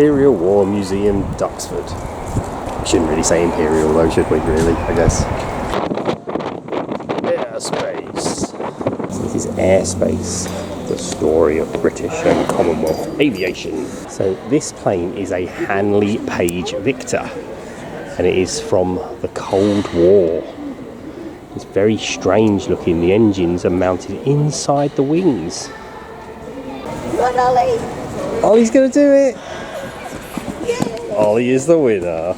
Imperial War Museum, Duxford. We shouldn't really say Imperial though, should we, really, I guess. Airspace. So this is Airspace, the story of British and Commonwealth aviation. So this plane is a Hanley Page Victor, and it is from the Cold War. It's very strange looking. The engines are mounted inside the wings. Run, Ollie! Ollie's gonna do it! Yay! Ollie is the winner.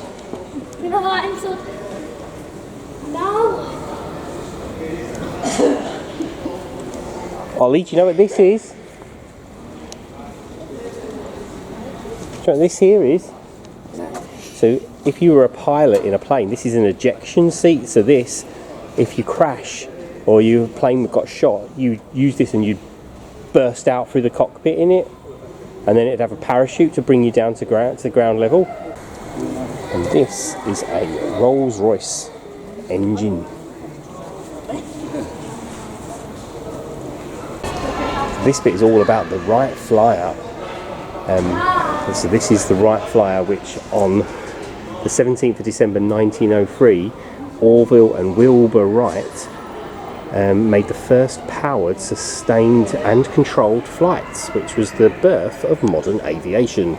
You know what? I'm so... No! Ollie, do you know what this is? Do you know what this here is? So if you were a pilot in a plane, this is an ejection seat. So this, if you crash or your plane got shot, you use this and you'd burst out through the cockpit in it, and then it'd have a parachute to bring you down to ground level. And this is a Rolls-Royce engine. This bit is all about the Wright Flyer. So this is the Wright Flyer, which on the 17th of December 1903, Orville and Wilbur Wright made the first powered, sustained and controlled flights, which was the birth of modern aviation.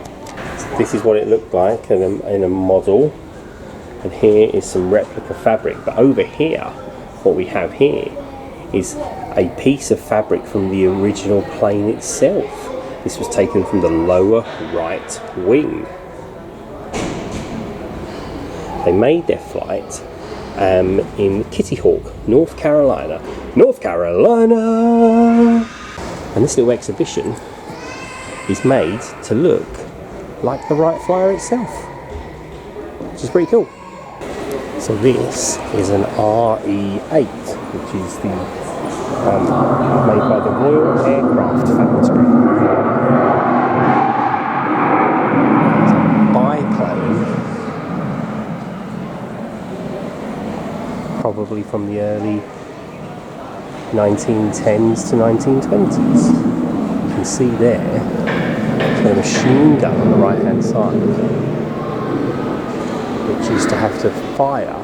So this is what it looked like in a model, and here is some replica fabric. But over here, what we have here is a piece of fabric from the original plane itself. This was taken from the lower right wing. They made their flight in Kitty Hawk, North Carolina. North Carolina! And this little exhibition is made to look like the Wright Flyer itself, which is pretty cool. So this is an RE8, which is the made by the Royal Aircraft Factory. It's a biplane, probably from the early 1910s to 1920s. You can see there, there's a machine gun on the right hand side, which used to have to fire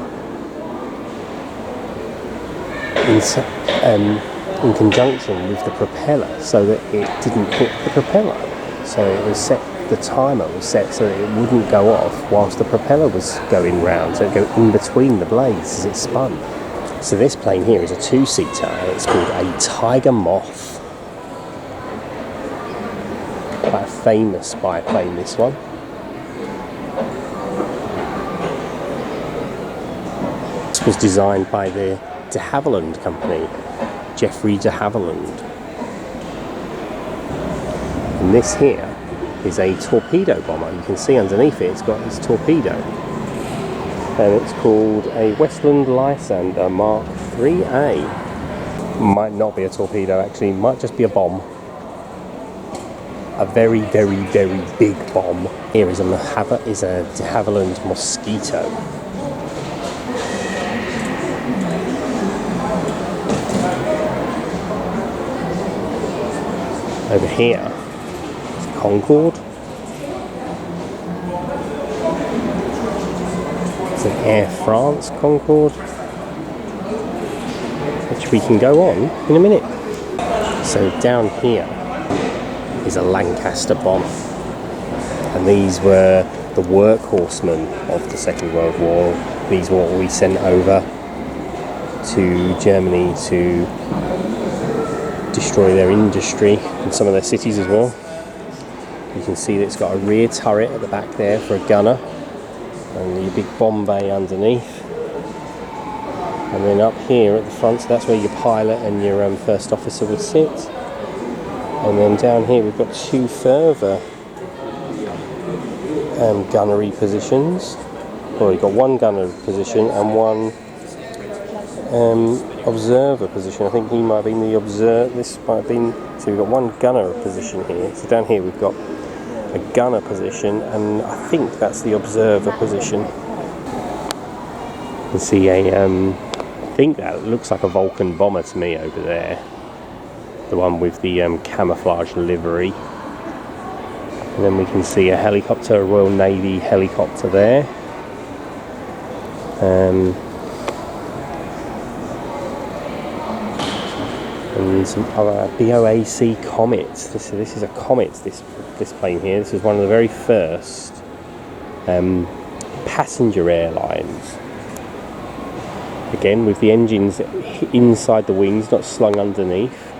in conjunction with the propeller so that it didn't hit the propeller. So it was set, the timer was set so that it wouldn't go off whilst the propeller was going round, so it'd go in between the blades as it spun. So this plane here is a two-seater, and it's called a Tiger Moth. Quite a famous biplane, this one. This was designed by the de Havilland Company, Geoffrey de Havilland. And this here is a torpedo bomber. You can see underneath it, it's got this torpedo. And it's called a Westland Lysander Mark 3A. Might not be a torpedo actually, might just be a bomb. A very, very, very big bomb. Here is a de Havilland Mosquito. Over here is Concorde. It's an Air France Concorde, which we can go on in a minute. So down here is a Lancaster bomber, and these were the workhorsemen of the Second World War. These were what we sent over to Germany to destroy their industry and some of their cities as well. You can see that it's got a rear turret at the back there for a gunner, and your big bomb bay underneath, and then up here at the front, so that's where your pilot and your first officer would sit. And then down here we've got two further gunnery positions. Well, you've got one gunner position and one observer position. I think he might have been the observer. This might have been. So we've got one gunner position here. So down here we've got a gunner position, and I think that's the observer position. You can see I think that looks like a Vulcan bomber to me over there. The one with the camouflage livery. And then we can see a helicopter, a Royal Navy helicopter there. And some other BOAC comets. This is a comet, this plane here. This is one of the very first passenger airlines. Again, with the engines inside the wings, not slung underneath.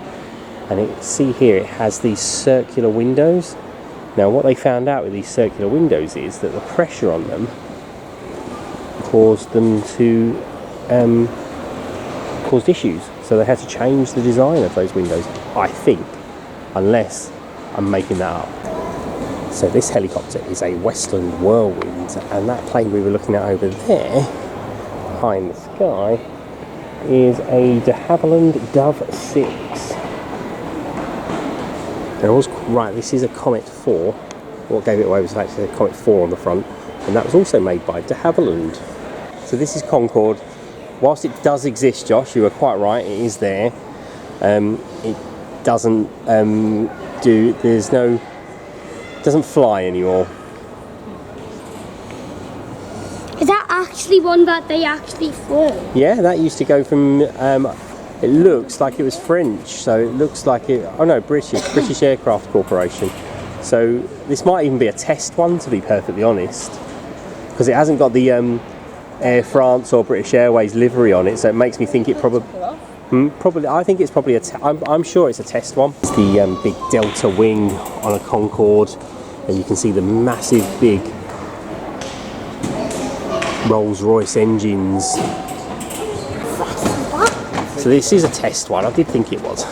And see here, it has these circular windows. Now, what they found out with these circular windows is that the pressure on them caused them to caused issues. So they had to change the design of those windows, I think, unless I'm making that up. So this helicopter is a Westland Whirlwind, and that plane we were looking at over there, high in the sky, is a de Havilland Dove 6. Right, this is a Comet 4. What gave it away was actually a Comet 4 on the front, and that was also made by de Havilland. So this is Concorde. Whilst it does exist, Josh, you were quite right, it is there. It doesn't doesn't fly anymore. Is that actually one that they actually flew? Yeah, that used to go from, it looks like it was French, so it looks like it, oh no, British Aircraft Corporation. So this might even be a test one, to be perfectly honest, because it hasn't got the Air France or British Airways livery on it, so it makes me think it probably, I think it's probably I'm sure it's a test one. It's the big delta wing on a Concorde, and you can see the massive big Rolls-Royce engines. So this is a test one, I did think it was.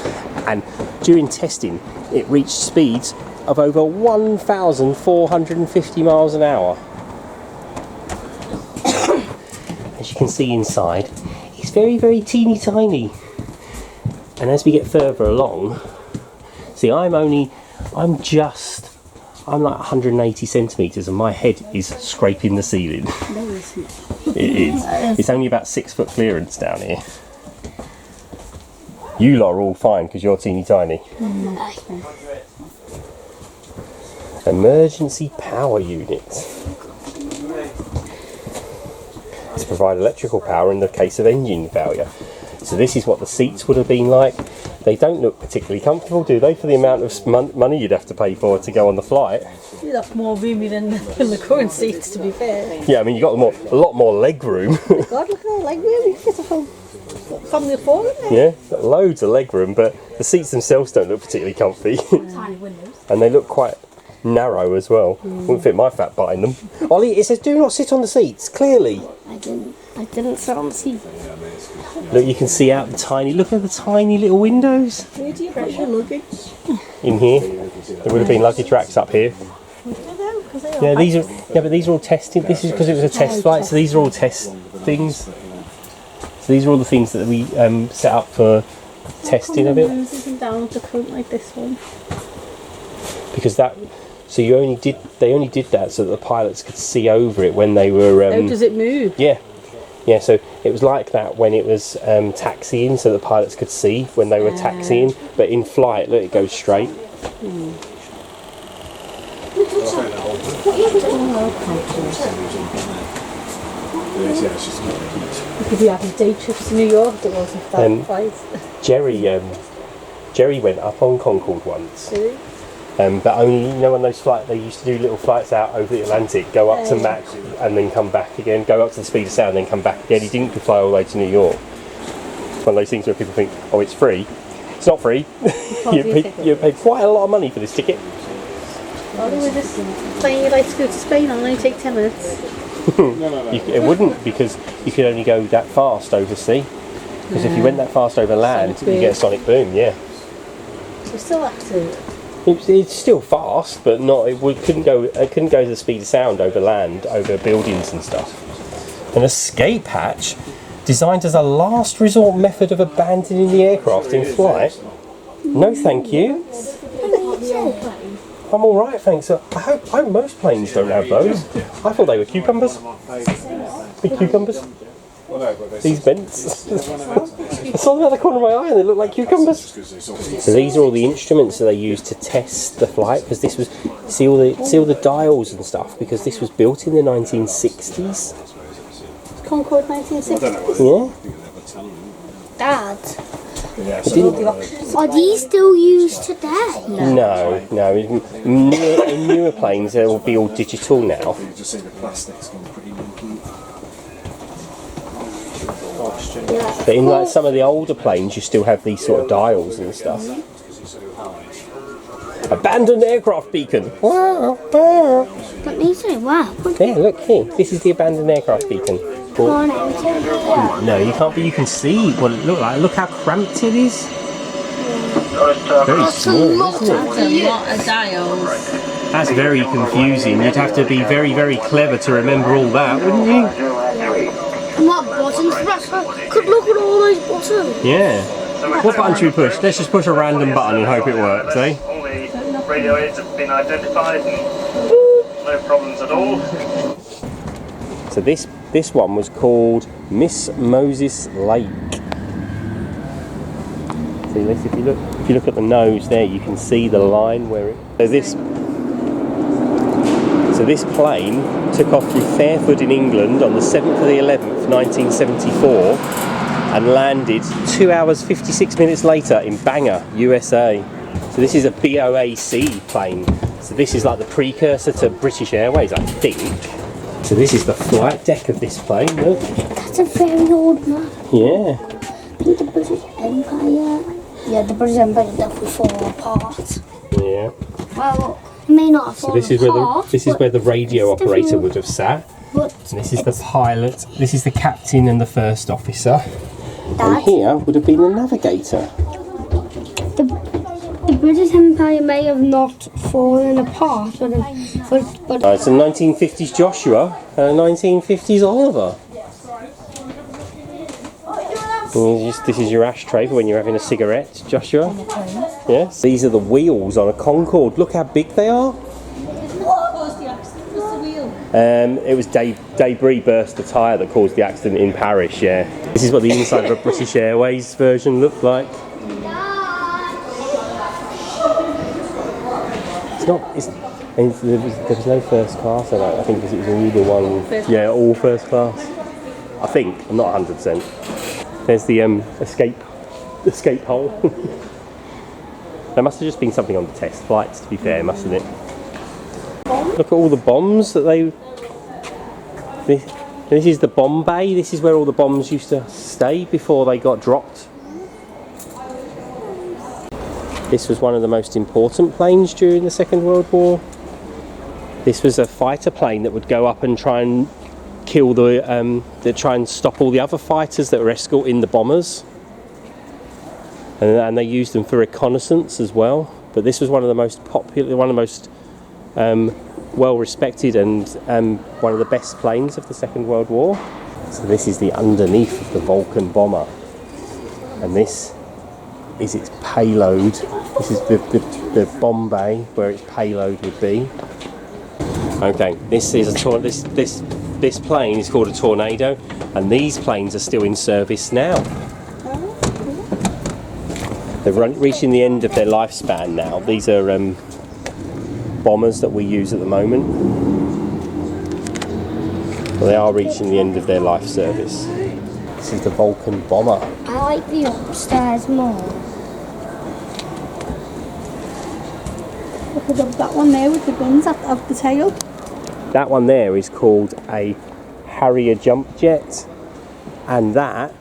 And during testing, it reached speeds of over 1,450 miles an hour. As you can see inside, it's very, very teeny tiny. And as we get further along, see, I'm like 180 centimetres and my head is scraping the ceiling. No, it's not. It is. It's only about 6 foot clearance down here. You lot are all fine because you're teeny tiny. Emergency power unit. To provide electrical power in the case of engine failure. So this is what the seats would have been like. They don't look particularly comfortable, do they, for the amount of money you'd have to pay for to go on the flight? You'd have more roomy than the current seats, to be fair. Yeah, I mean, you got a lot more leg room. God, look at that leg room. You fit a whole family of 4 in there. Yeah, got loads of leg room, but the seats themselves don't look particularly comfy. Tiny windows. And they look quite narrow as well. Wouldn't fit my fat butt in them. Ollie, it says do not sit on the seats, clearly. I didn't sit on the seat. Look, you can see out the tiny, look at the tiny little windows. Where do you put your luggage? In here. There would have been luggage racks up here. Yeah, but these are all tested. This is because it was a test flight, so these are all test things. So these are all the things that we set up for testing of it. Down to coat like this one. Because so they only did that so that the pilots could see over it when they were. How does it move? Yeah. Yeah, so it was like that when it was taxiing, so the pilots could see when they were taxiing, but in flight, look, it goes straight. You could be having day trips to New York that wasn't that flight. Jerry went up on Concorde once. Really? But only, on those flights, they used to do little flights out over the Atlantic, go up to Mach and then come back again, go up to the speed of sound and then come back again. He didn't fly all the way to New York. It's one of those things where people think, oh, it's free. It's not free. You pay quite a lot of money for this ticket. Oh, with this plane you like to go to Spain, it'll only take 10 minutes. It wouldn't, because you could only go that fast over sea. Because if you went that fast over land, you get a sonic boom, yeah. So still active. It's still fast, but not. It couldn't go to the speed of sound over land, over buildings and stuff. An escape hatch, designed as a last resort method of abandoning the aircraft in flight. No, thank you. I'm all right, thanks. I hope most planes don't have those. I thought they were cucumbers. Big cucumbers. These vents. I saw them out the corner of my eye and they look like cucumbers. So these are all the instruments that they used to test the flight, because this was, see all the dials and stuff, because this was built in the 1960s. Concorde 1960. Yeah. Dad, It didn't, are these still used today? no. In newer planes they will be all digital now. But in like some of the older planes you still have these sort of dials and stuff. Abandoned aircraft beacon. But these are wow. Yeah, look here. This is the abandoned aircraft beacon. Can't enter. No, you can't, but you can see what it looks like. Look how cramped it is. Very small, isn't it? That's a lot of dials. That's very confusing. You'd have to be very, very clever to remember all that, wouldn't you? And what buttons to press? Could look at all those buttons. Yeah. What button should we push? Let's just push a random button and hope it works, eh? Radio aids have been identified and no problems at all. So this one was called Miss Moses Lake. See, if you look at the nose there, you can see the line where it. So this plane took off from Fairford in England on the 7th of the 11th, 1974, and landed 2 hours 56 minutes later in Bangor, USA. So this is a BOAC plane. So this is like the precursor to British Airways, I think. So this is the flight deck of this plane, look. That's a very old map. Yeah. I think the British Empire. Yeah, the British Empire definitely fall apart. Yeah. Well, it may not have So fallen this is where the radio it's operator definitely- would have sat. But And this is the pilot. This is the captain and the first officer. And Dad, here would have been the navigator. the British Empire may have not fallen apart, but It's a 1950s Joshua and a 1950s Oliver. This is your ashtray for when you're having a cigarette, Joshua. Yes. These are the wheels on a Concorde. Look how big they are. It was debris burst the tyre that caused the accident in Paris. Yeah. This is what the inside of a British Airways version looked like. There was no first class. I think it was either one. Yeah, all first class. I think. I'm not 100%. There's the escape hole. There must have just been something on the test flights, to be fair, mustn't it? Look at all the bombs that they. This is the bomb bay. This is where all the bombs used to stay before they got dropped. This was one of the most important planes during the Second World War. This was a fighter plane that would go up and try and kill try and stop all the other fighters that were escorting the bombers. And they used them for reconnaissance as well. But this was one of the most popular, one of the most well respected and one of the best planes of the Second World War. So this is the underneath of the Vulcan bomber. And this is its payload. This is the bomb bay where its payload would be. Okay, this is this plane is called a Tornado, and these planes are still in service now. They're reaching the end of their lifespan now. These are bombers that we use at the moment. Well, they are reaching the end of their life service. This is the Vulcan bomber. I like the upstairs more. Look at that one there with the guns at the tail. That one there is called a Harrier jump jet, and that,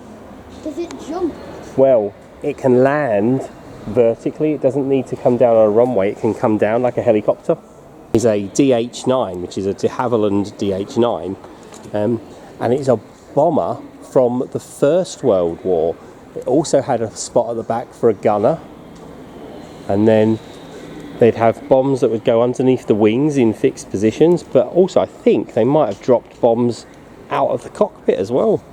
Does it jump? well, it can land vertically. It doesn't need to come down on a runway. It can come down like a helicopter. It's a DH-9, which is a de Havilland DH-9, and it's a bomber from the First World War. It also had a spot at the back for a gunner, and then they'd have bombs that would go underneath the wings in fixed positions, but also I think they might have dropped bombs out of the cockpit as well.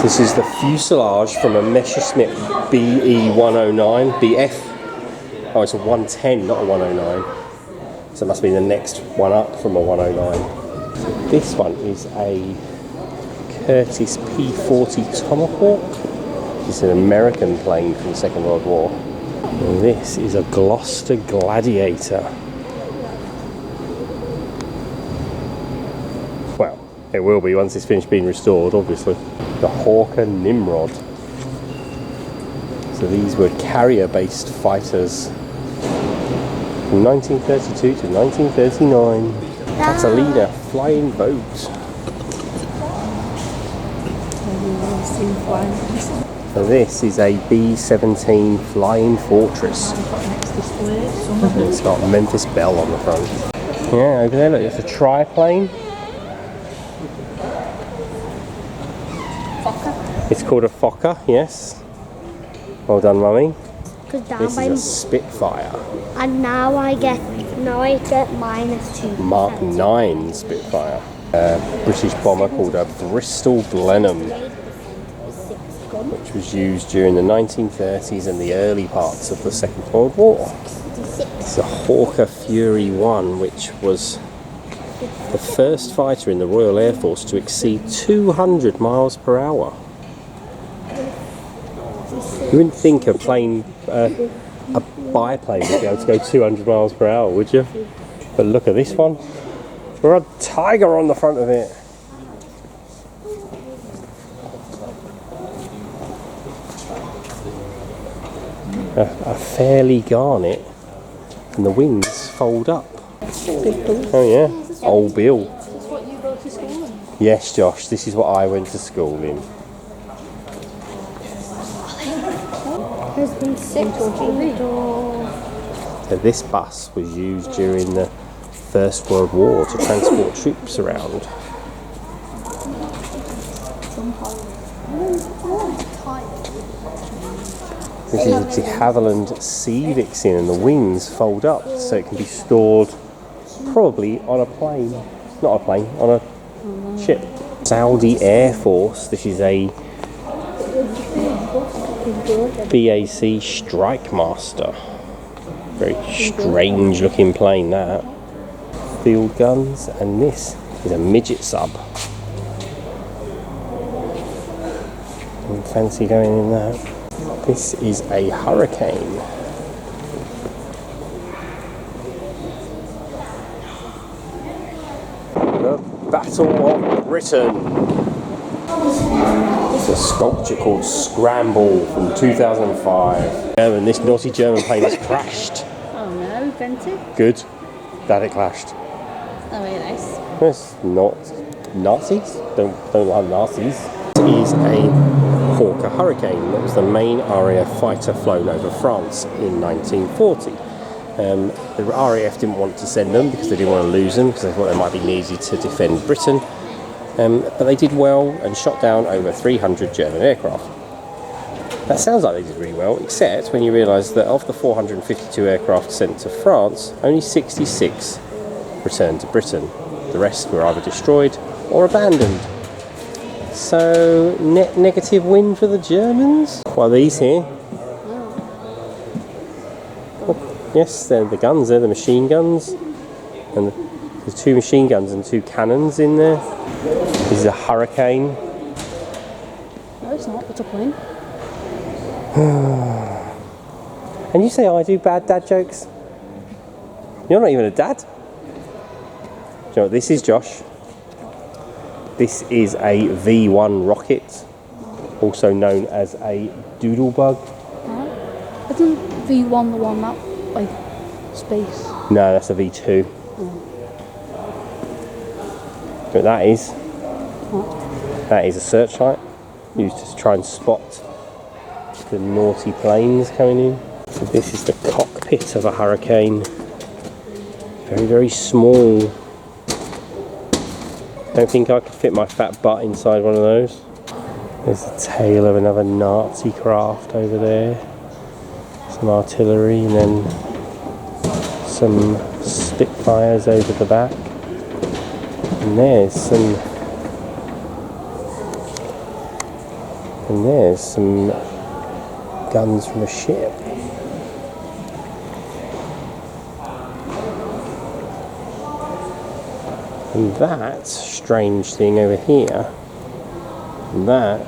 This is the fuselage from a Messerschmitt BE-109, BF. Oh, it's a 110, not a 109. So it must be the next one up from a 109. So this one is a Curtiss P-40 Tomahawk. This is an American plane from the Second World War. And this is a Gloucester Gladiator. Well, it will be once it's finished being restored, obviously. The Hawker Nimrod. So these were carrier-based fighters from 1932 to 1939. Catalina flying boat. So this is a B-17 Flying Fortress. It's got Memphis Belle on the front. Yeah, over there, look, it's a triplane. It's called a Fokker, yes. Well done, Mummy. This is a Spitfire. And now I get -2. Mark 9 Spitfire. British bomber called a Bristol Blenheim, which was used during the 1930s and the early parts of the Second World War. It's a Hawker Fury 1, which was the first fighter in the Royal Air Force to exceed 200 miles per hour. You wouldn't think a plane, a biplane would be able to go 200 miles per hour, would you? But look at this one. We're a tiger on the front of it. A fairly garnet, and the wings fold up. Oh yeah, Old Bill. Is this what you go to school in? Yes, Josh, this is what I went to school in. There's been 6 So this bus was used during the First World War to transport troops around. This is a de Havilland Sea Vixen, and the wings fold up so it can be stored probably on a plane. Not a plane, on a ship. Saudi Air Force, this is a BAC Strike Master. Very strange looking plane, that. Field guns, and this is a midget sub. Don't fancy going in that. This is a Hurricane. The Battle of Britain. It's a sculpture called Scramble from 2005. And this naughty German plane has crashed. Oh no, bent it? Good. Glad it clashed. Oh, very nice. It's not Nazis. Don't like Nazis. It is a Hawker Hurricane. That was the main RAF fighter flown over France in 1940. The RAF didn't want to send them because they didn't want to lose them, because they thought they might be needed to defend Britain. But they did well and shot down over 300 German aircraft. That sounds like they did really well, except when you realise that of the 452 aircraft sent to France, only 66 returned to Britain. The rest were either destroyed or abandoned. So, net negative win for the Germans. What are these here? Oh, yes, they're the guns, they're the machine guns. And there's 2 machine guns and 2 cannons in there. This is a Hurricane. No, it's not. It's a plane. And you say I do bad dad jokes? You're not even a dad. Do you know what this is, Josh? This is a V1 rocket, also known as a doodlebug. Isn't V1 the one that, like, space? No, that's a V2. Do you know what that is? What? That is a searchlight used to try and spot the naughty planes coming in. So this is the cockpit of a Hurricane. Very, very small. Don't think I could fit my fat butt inside one of those. There's the tail of another Nazi craft over there. Some artillery, and then some Spitfires over the back. And there's some guns from a ship. And that strange thing over here And that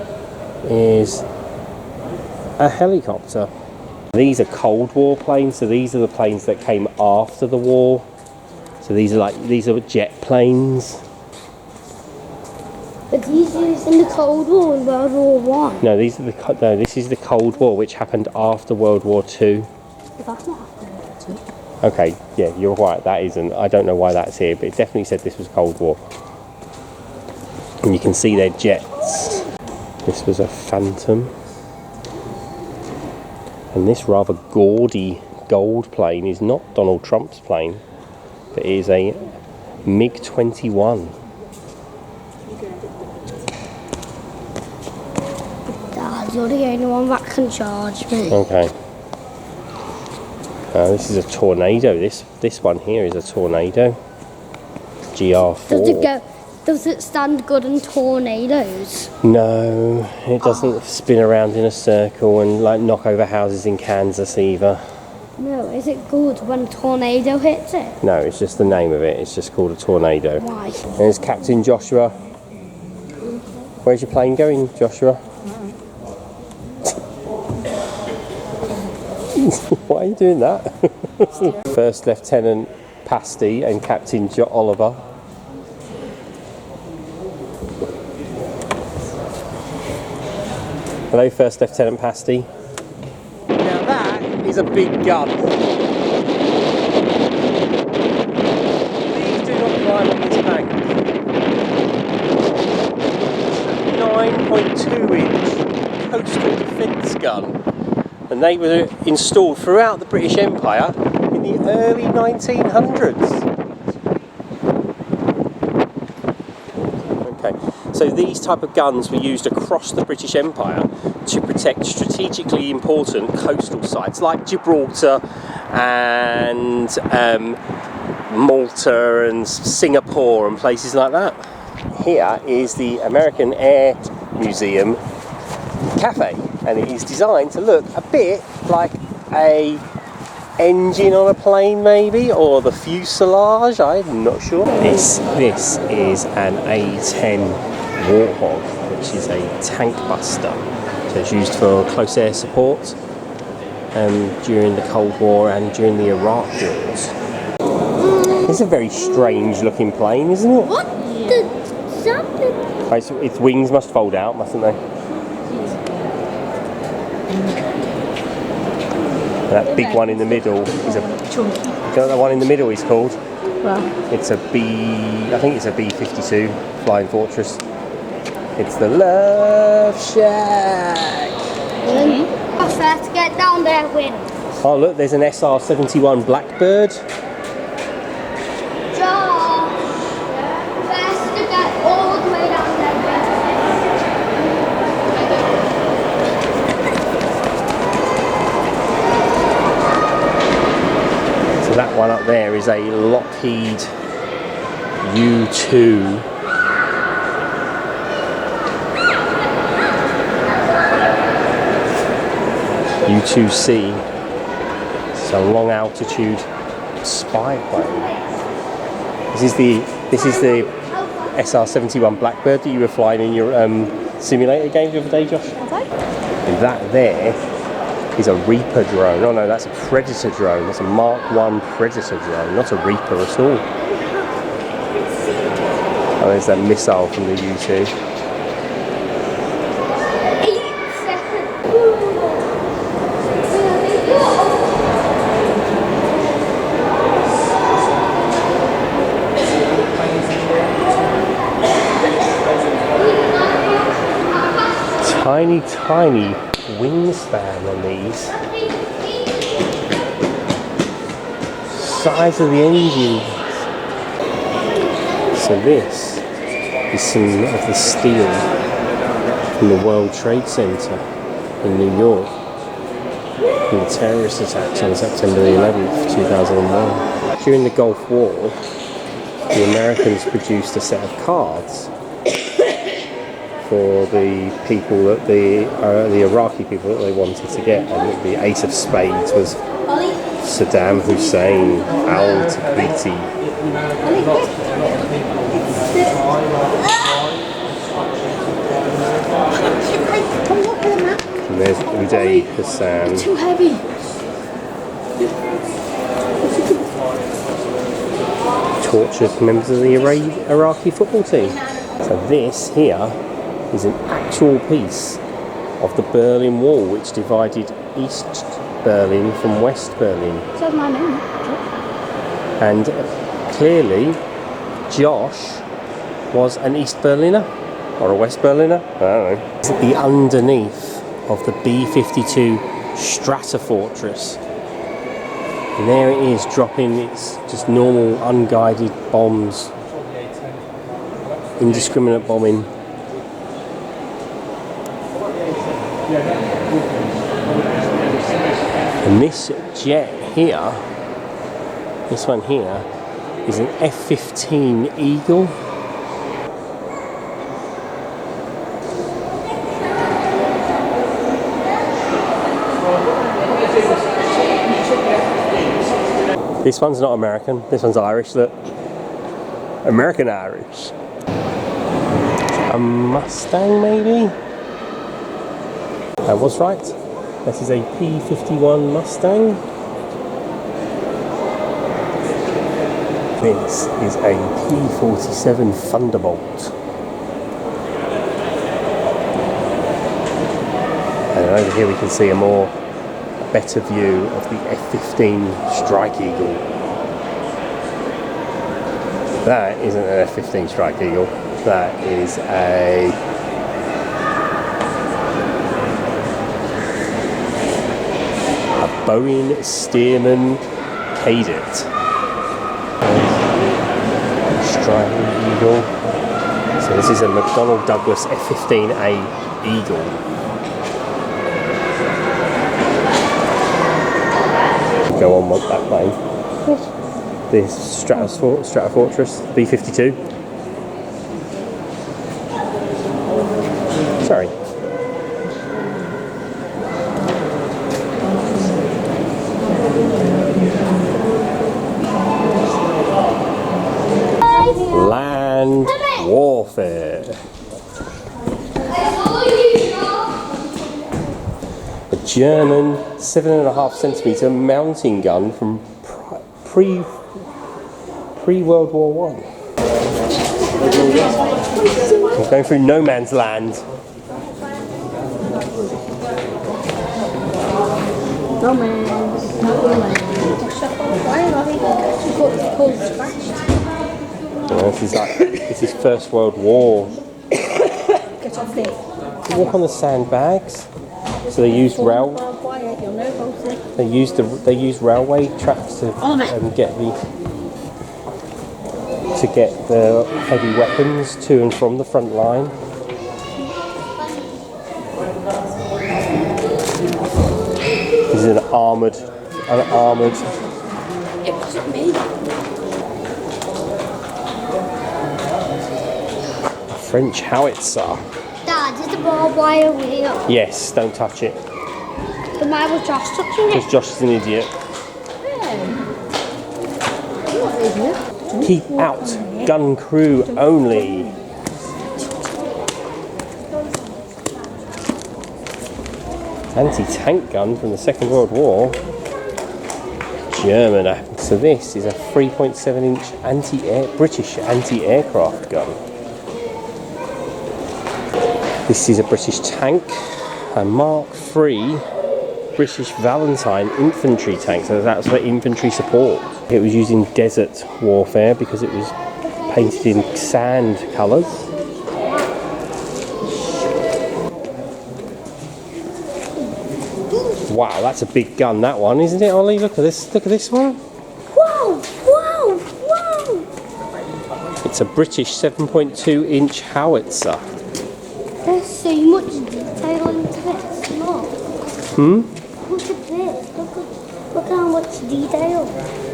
is a helicopter. These are Cold War planes, so these are the planes that came after the war. So these are jet planes. But these used in the Cold War and World War One. No, this is the Cold War, which happened after World War Two. That's not after World War Two. Okay, yeah, you're right. That isn't. I don't know why that's here, but it definitely said this was Cold War. And you can see their jets. This was a Phantom. And this rather gaudy gold plane is not Donald Trump's plane, but it is a MiG-21. Dad, you're the only one that can charge me. Okay. This is a Tornado. This one here is a Tornado. GR4. Does it stand good in tornadoes? No, it doesn't spin around in a circle and like knock over houses in Kansas either. No, is it good when a tornado hits it? No, it's just the name of it. It's just called a Tornado. Why? There's Captain Joshua. Where's your plane going, Joshua? Why are you doing that? First Lieutenant Pasty and Captain Oliver. Hello, First Lieutenant Pasty. Now that is a big gun. Please do not climb on this bank. 9.2-inch coastal defence gun. And they were installed throughout the British Empire in the early 1900s. Okay, so these type of guns were used across the British Empire to protect strategically important coastal sites like Gibraltar and Malta and Singapore and places like that. Here is the American Air Museum cafe, and it is designed to look a bit like a engine on a plane maybe, or the fuselage, I'm not sure. This is an A-10 Warthog, which is a tank buster. So it's used for close air support during the Cold War and during the Iraq Wars. It's a very strange looking plane, isn't it? What the something? Right, so its wings must fold out, mustn't they? That big one in the middle is a... Chunky. You know what that one in the middle is called? Well, It's a I think it's a B-52 Flying Fortress. It's the Love Shack. I first to get down there, win. Oh look, there's an SR-71 Blackbird. Josh, first to get all the way down there, So that one up there is a Lockheed U2. U2C. It's a long altitude spy plane. This is the SR-71 Blackbird that you were flying in your simulator game the other day, Josh. And that there is a Reaper drone. Oh no, that's a Predator drone. That's a Mark 1 Predator drone, not a Reaper at all. Oh, there's that missile from the U2. 8 seconds. Tiny, tiny wingspan on these. Size of the engine. So this is some of the steel from the World Trade Center in New York from the terrorist attacks on September the 11th, 2001. During the Gulf War, the Americans produced a set of cards for the people that the Iraqi people that they wanted to get, and the Ace of Spades was Saddam Hussein al-Taqiti. And there's Uday Hassan. Too heavy. Tortured members of the Iraqi football team. So this here is an actual piece of the Berlin Wall which divided East Berlin from West Berlin. Says my name. And clearly Josh was an East Berliner or a West Berliner, I don't know. It's the underneath of the B-52 Stratofortress. And there it is, dropping its just normal unguided bombs. Indiscriminate bombing. And this jet here, this one here, is an F-15 Eagle. This one's not American, this one's Irish, look. American Irish. A Mustang maybe? I was right. This is a P-51 Mustang. This is a P-47 Thunderbolt. And over here we can see a better view of the F-15 Strike Eagle. That isn't an F-15 Strike Eagle, that is a Boeing Stearman Cadet. Strike Eagle. So this is a McDonnell Douglas F-15A Eagle. Go on that plane. This Stratofortress B-52. Sorry. Land warfare. A German 7.5 centimeter mountain gun from pre-World War I. We're going through no man's land. No man. No man. Why are they called scratched? This is First World War. Get off there. They walk on the sandbags. So they used they used railway tracks to get the heavy weapons to and from the front line. This is an armoured. It wasn't me. French howitzer. Dad, is the barbed wire real? Yes, don't touch it. Then why was Josh touching it? Because Josh is an idiot. You're not an idiot. Keep out. Gun crew only. Anti-tank gun from the Second World War. German. So this is a 3.7-inch British anti-aircraft gun. This is a British tank, a Mark III British Valentine infantry tank, so that's for infantry support. It was used in desert warfare because it was painted in sand colours. Wow, that's a big gun, that one, isn't it, Ollie? Look at this one. Whoa, whoa, whoa! It's a British 7.2-inch howitzer. There's so much detail into this. Look. Look at this. Look how much detail.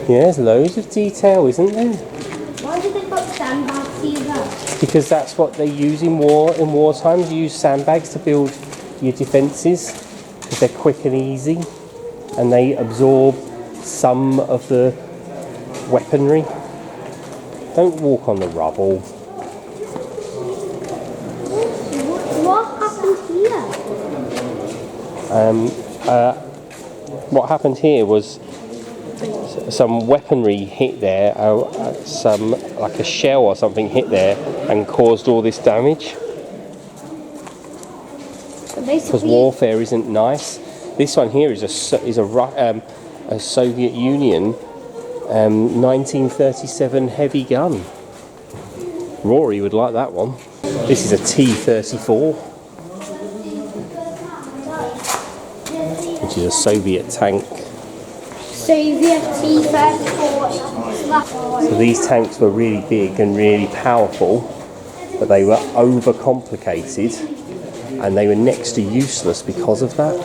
Yeah, there's loads of detail, isn't there? Why do they put sandbags here? Because that's what they use in war. In war times, you use sandbags to build your defences because they're quick and easy, and they absorb some of the weaponry. Don't walk on the rubble. What happened here? What happened here was some weaponry hit there, some like a shell or something hit there and caused all this damage. So Because basically, warfare isn't nice. This one here is a Soviet Union 1937 heavy gun. Rory would like that one. This is a T-34, which is a Soviet tank. Soviet T-34. So these tanks were really big and really powerful, but they were overcomplicated and they were next to useless because of that.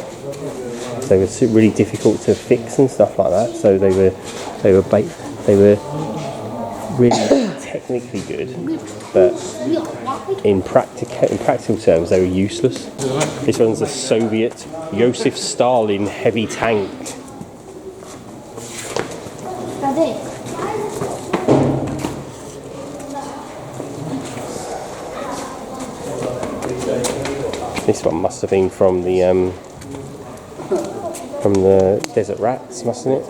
They were really difficult to fix and stuff like that. So they were really technically good, but in practical terms they were useless. This one's a Soviet Joseph Stalin heavy tank. That's it. This one must have been from the Desert Rats, mustn't it?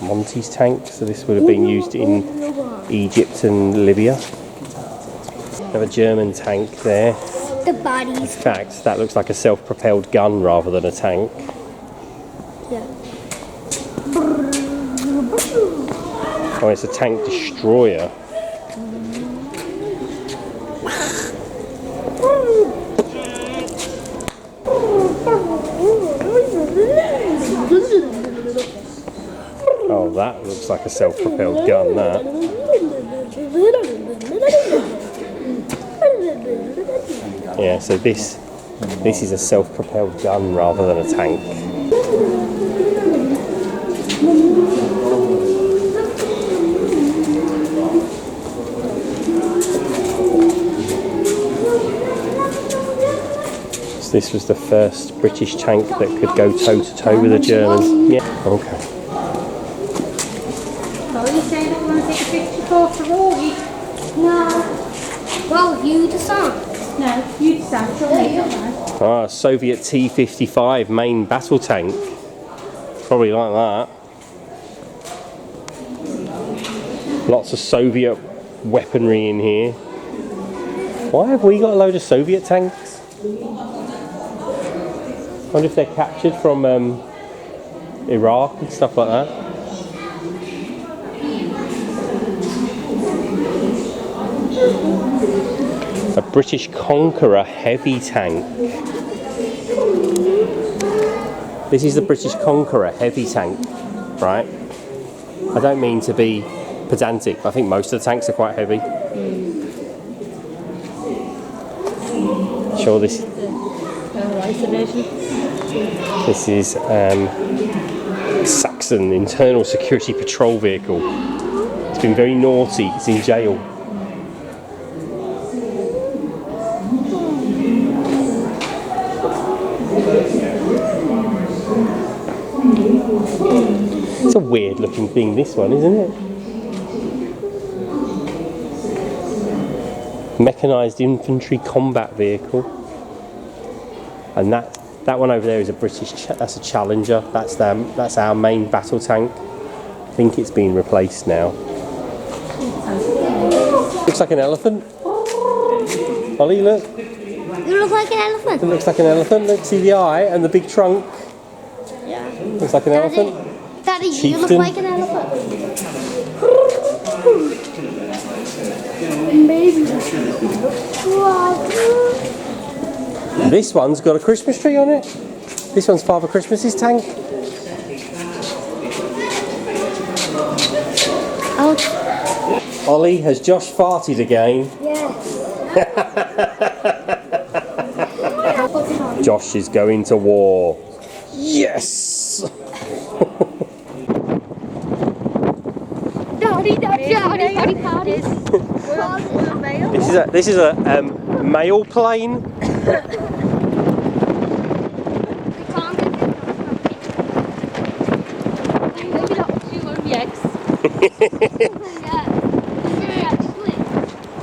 Monty's tank. So this would have been used in Egypt and Libya. Another German tank there. The bodies. In fact, that looks like a self-propelled gun rather than a tank. Yeah. Oh, it's a tank destroyer. Oh, that looks like a self-propelled gun, that. Yeah, so this is a self-propelled gun rather than a tank. So this was the first British tank that could go toe-to-toe with the Germans. Yeah, okay. Oh, you saying that you want to take a picture for Rory? No. Well, you decide. No, you decide. She'll make it now. Ah, Soviet T-55 main battle tank. Probably like that. Lots of Soviet weaponry in here. Why have we got a load of Soviet tanks? I wonder if they're captured from Iraq and stuff like that. A British Conqueror heavy tank. This is the British Conqueror heavy tank, right? I don't mean to be pedantic. I think most of the tanks are quite heavy. Sure, this is Saxon Internal Security Patrol Vehicle. It's been very naughty. It's in jail. It's a weird looking thing, this one, isn't it? Mechanised infantry combat vehicle. And that one over there is a British, that's a Challenger. That's our main battle tank. I think it's been replaced now. Looks like an elephant. Ollie, look. You look like an elephant. It looks like an elephant. Look, see the eye and the big trunk. Yeah. Looks like an elephant. Daddy, you look Chieftain. like an elephant. Maybe. This one's got a Christmas tree on it. This one's Father Christmas's tank. Oh. Ollie, has Josh farted again? Yes. Josh is going to war. Yes! This is a mail plane.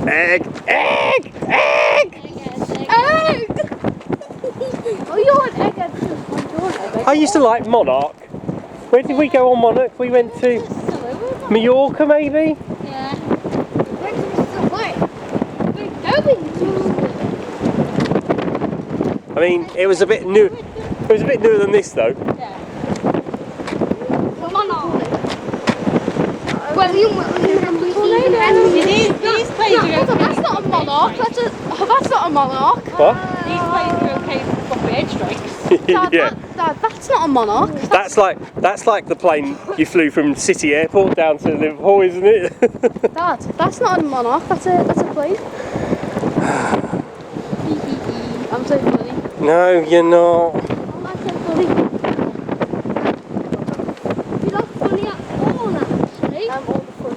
Egg! Egg! Egg! Egg! Oh, you want egg? I used to like Monarch. Where did we go on Monarch? We went to Mallorca, maybe? Yeah. We're going to. I mean, it was a bit new. It was a bit newer than this, though. Yeah. Monarch. These plays are okay. That's not a monarch. That's not a monarch. What? These plays are okay for bird strikes. Yeah. That's not a monarch. That's like the plane you flew from City Airport down to Liverpool, isn't it? Dad, that's not a monarch. That's a plane. I'm so funny. No, you're not. I'm so funny. You're not funny at all, actually. I'm all the funny.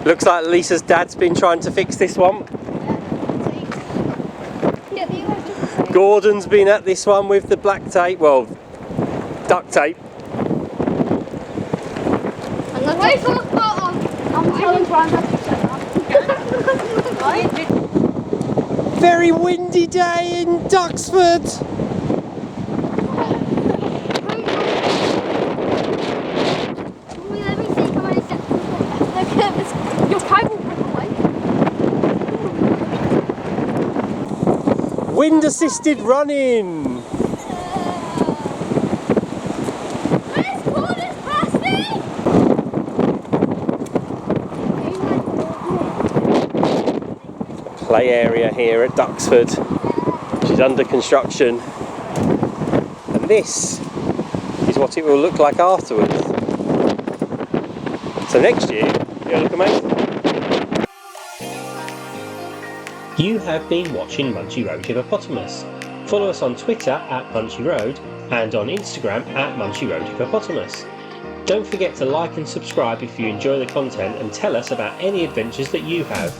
Looks like Lisa's dad's been trying to fix this one. Gordon's been at this one with the black tape, well, duct tape. Wait for the bottom. I'm telling Brian not to say that. Very windy day in Duxford. Let me see how many seconds. Your pipe will run away. Wind assisted running. Where's Gordon's plastic? Play area here at Duxford, which is under construction. And this is what it will look like afterwards. So next year, it'll look amazing. You have been watching Munchy Road Hippopotamus. Follow us on Twitter at Munchy Road and on Instagram at Munchy Road Hippopotamus. Don't forget to like and subscribe if you enjoy the content and tell us about any adventures that you have.